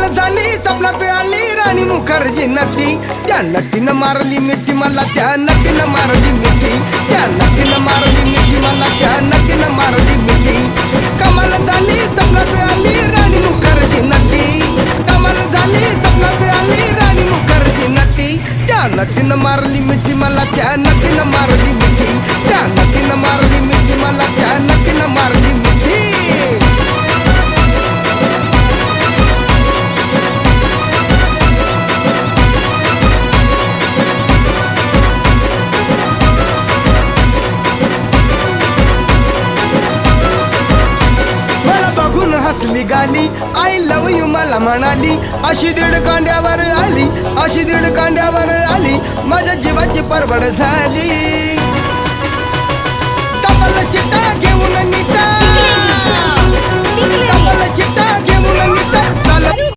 कमाल झाली स्वप्नात आली राणी मुखर्जी नटी त्या नटीनं मारली मिठी मला त्या नटीनं मारली मिठी त्या नटीनं मारली मिठी मला त्या नटीनं मारली मिठी कमाल झाली स्वप्नात आली राणी मुखर्जी नटी कमाल झाली स्वप्नात आली राणी मुखर्जी नटी त्या नटीनं मारली मिठी मला त्या नटीनं मारली मिठी त्या नटीनं मारली मिठी मला त्या नटीनं मारली मिठी हसली गाली आय लव यू मला म्हणाली अशी दीड कांड्यावर आली अशी दीड कांड्यावर आली माझ्या जीवाची परवड झाली डबल शिटा घेऊन नीता डबल शिटा घेऊन नीता